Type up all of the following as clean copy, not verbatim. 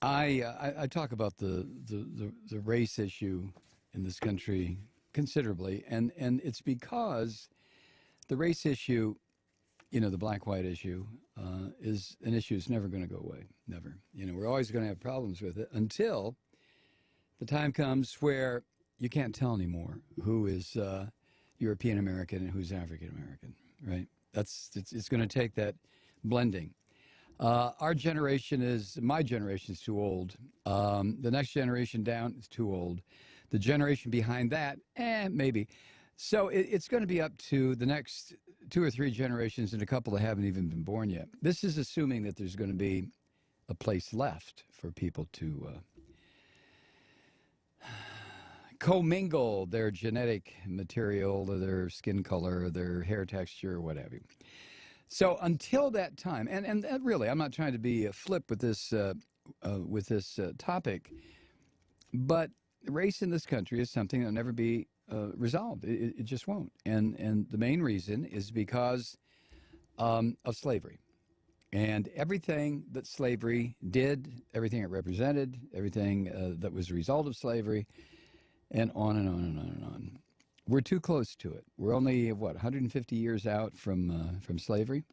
I talk about the race issue in this country considerably, and it's because the race issue, the black-white issue, is an issue that's never going to go away. Never. We're always going to have problems with it until the time comes where you can't tell anymore who is European American and who's African American, right? It's going to take that blending. My generation is too old. The next generation down is too old. The generation behind that, maybe. So it's going to be up to the next 2 or 3 generations and a couple that haven't even been born yet. This is assuming that there's going to be a place left for people to commingle their genetic material, their skin color, their hair texture, what have you. So until that time, and really, I'm not trying to be flip with this topic, but race in this country is something that'll never be resolved. It just won't. And the main reason is because of slavery. And everything that slavery did, everything it represented, everything that was a result of slavery, and on and on and on and on. We're too close to it. We're only, 150 years out from slavery?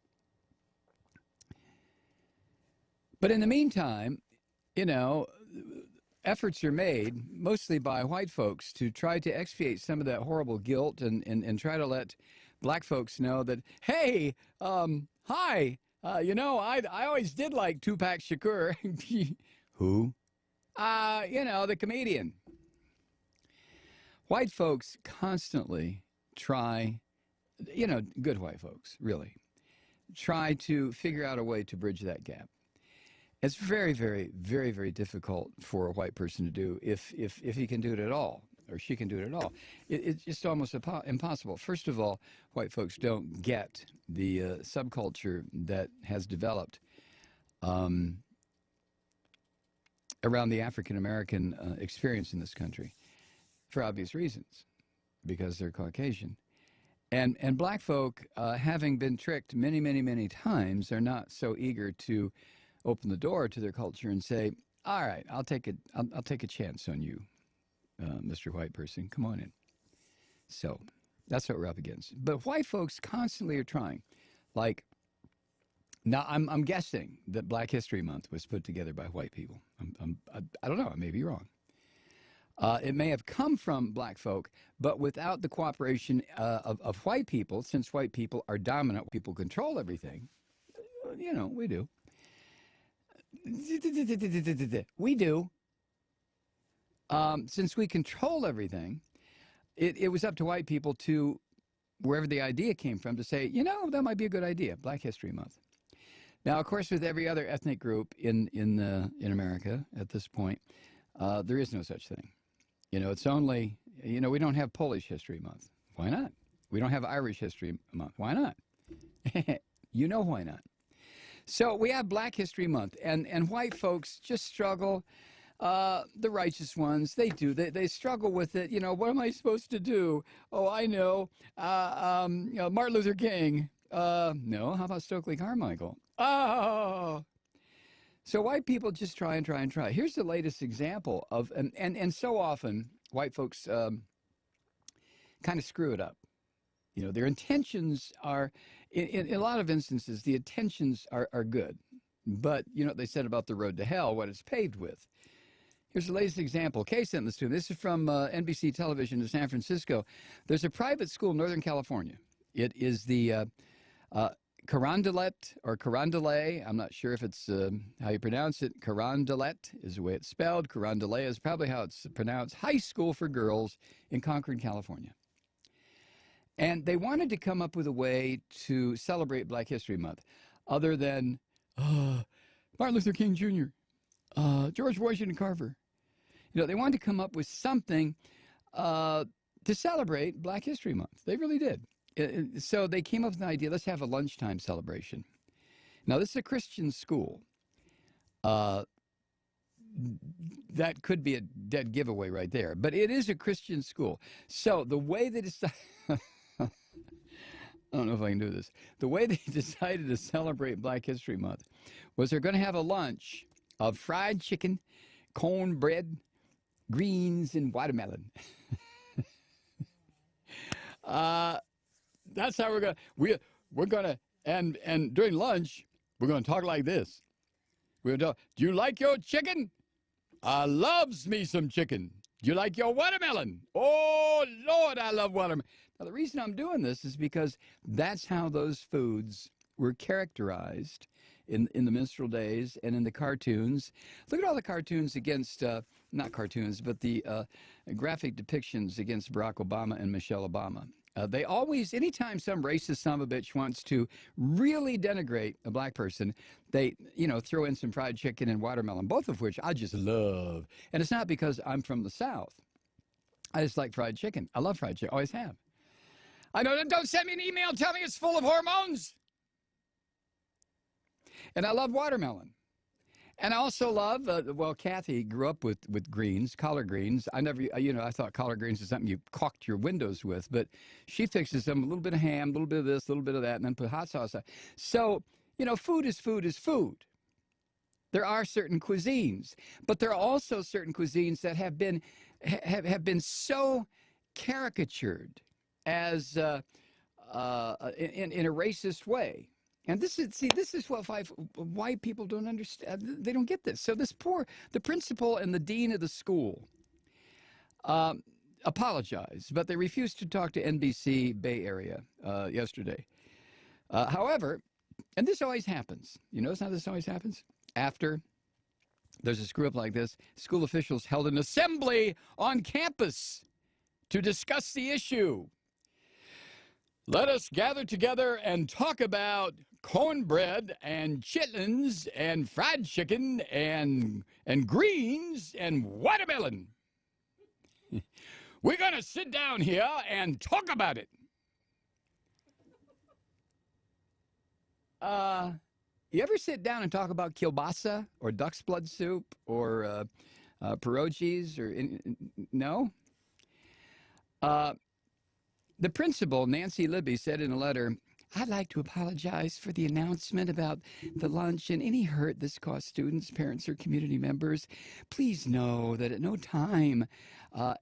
But in the meantime, efforts are made, mostly by white folks, to try to expiate some of that horrible guilt and try to let black folks know that, hey, hi, I always did like Tupac Shakur. Who? The comedian. White folks constantly try, good white folks, really, try to figure out a way to bridge that gap. It's very, very, very, very difficult for a white person to do if he can do it at all, or she can do it at all. It's just almost impossible. First of all, white folks don't get the subculture that has developed around the African-American experience in this country, for obvious reasons, because they're Caucasian. And black folk, having been tricked many, many, many times, are not so eager to open the door to their culture and say, all right, I'll take a chance on you, Mr. White person. Come on in. So that's what we're up against. But white folks constantly are trying. Like, now I'm guessing that Black History Month was put together by white people. I don't know. I may be wrong. It may have come from black folk, but without the cooperation of white people, since white people are dominant, people control everything. We do. We do. Since we control everything, it was up to white people to, wherever the idea came from, to say, that might be a good idea, Black History Month. Now, of course, with every other ethnic group in America at this point, there is no such thing. It's only, we don't have Polish History Month. Why not? We don't have Irish History Month. Why not? Why not? So we have Black History Month, and white folks just struggle. The righteous ones, they do. They struggle with it. What am I supposed to do? Oh, I know. Martin Luther King. No, how about Stokely Carmichael? Oh. So white people just try and try and try. Here's the latest example of, and so often white folks kind of screw it up. Their intentions are, in a lot of instances, the intentions are good. But, what they said about the road to hell, what it's paved with. Here's the latest example. Kay sent this to me. This is from NBC television in San Francisco. There's a private school in Northern California. It is the Carondelet or Carondelet. I'm not sure if it's how you pronounce it. Carondelet is the way it's spelled. Carondelet is probably how it's pronounced. High school for girls in Concord, California. And they wanted to come up with a way to celebrate Black History Month other than Martin Luther King Jr., George Washington Carver. They wanted to come up with something to celebrate Black History Month. They really did. So they came up with an idea, let's have a lunchtime celebration. Now, this is a Christian school. That could be a dead giveaway right there. But it is a Christian school. So the way they decided... I don't know if I can do this. The way they decided to celebrate Black History Month was they're going to have a lunch of fried chicken, cornbread, greens, and watermelon. That's how we're gonna and during lunch we're gonna talk like this. We're gonna talk. Do you like your chicken? I loves me some chicken. Do you like your watermelon? Oh Lord, I love watermelon. Now the reason I'm doing this is because that's how those foods were characterized in the minstrel days and in the cartoons. Look at all the cartoons against not cartoons, but the graphic depictions against Barack Obama and Michelle Obama. They always, anytime some racist son of a bitch wants to really denigrate a black person, they, throw in some fried chicken and watermelon, both of which I just love. And it's not because I'm from the South. I just like fried chicken. I love fried chicken. Always have. I know, don't send me an email telling me it's full of hormones. And I love watermelon. And I also love, Kathy grew up with greens, collard greens. I never, I thought collard greens is something you caulked your windows with, but she fixes them, a little bit of ham, a little bit of this, a little bit of that, and then put hot sauce on. So, food is food is food. There are certain cuisines, but there are also certain cuisines that have been so caricatured as in a racist way. And this is what white people don't understand. They don't get this. So the principal and the dean of the school apologized, but they refused to talk to NBC Bay Area yesterday. However, and this always happens. You notice how this always happens? After there's a screw up like this, school officials held an assembly on campus to discuss the issue. Let us gather together and talk about cornbread and chitlins and fried chicken and greens and watermelon. We're going to sit down here and talk about it. You ever sit down and talk about kielbasa or duck's blood soup or pierogies or no? The principal, Nancy Libby, said in a letter, I'd like to apologize for the announcement about the lunch and any hurt this caused students, parents, or community members. Please know that at no time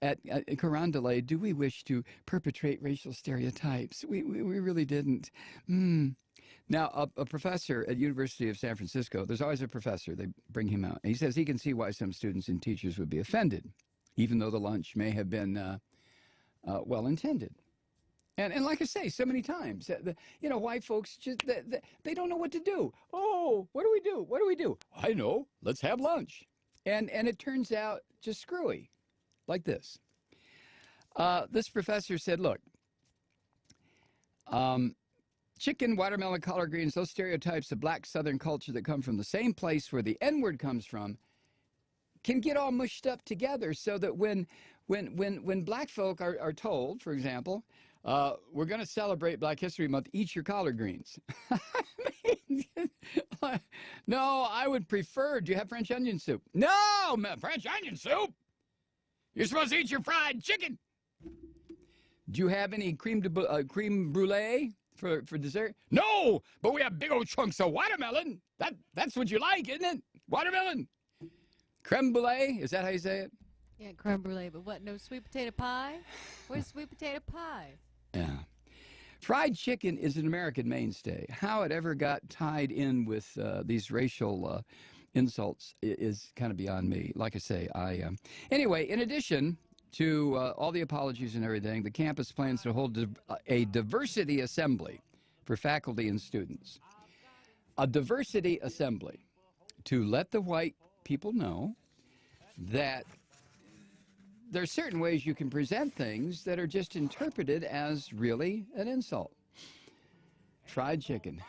at Carondelet do we wish to perpetrate racial stereotypes. We really didn't. Now, a professor at University of San Francisco, there's always a professor, they bring him out, and he says he can see why some students and teachers would be offended, even though the lunch may have been well-intended. And like I say so many times, white folks just they don't know what to do. Oh, what do we do? What do we do? I know. Let's have lunch, and it turns out just screwy, like this. This professor said, "Look, chicken, watermelon, collard greens, those stereotypes of black Southern culture that come from the same place where the N-word comes from, can get all mushed up together, so that when black folk are told, for example." We're going to celebrate Black History Month. Eat your collard greens. No, I would prefer. Do you have French onion soup? No, French onion soup. You're supposed to eat your fried chicken. Do you have any creme brulee for dessert? No, but we have big old chunks of watermelon. That's what you like, isn't it? Watermelon. Creme brulee. Is that how you say it? Yeah, creme brulee. But what? No sweet potato pie? Where's sweet potato pie? Yeah. Fried chicken is an American mainstay. How it ever got tied in with these racial insults is kind of beyond me. Like I say, anyway, in addition to all the apologies and everything, the campus plans to hold a diversity assembly for faculty and students. A diversity assembly to let the white people know that there are certain ways you can present things that are just interpreted as really an insult. Fried chicken.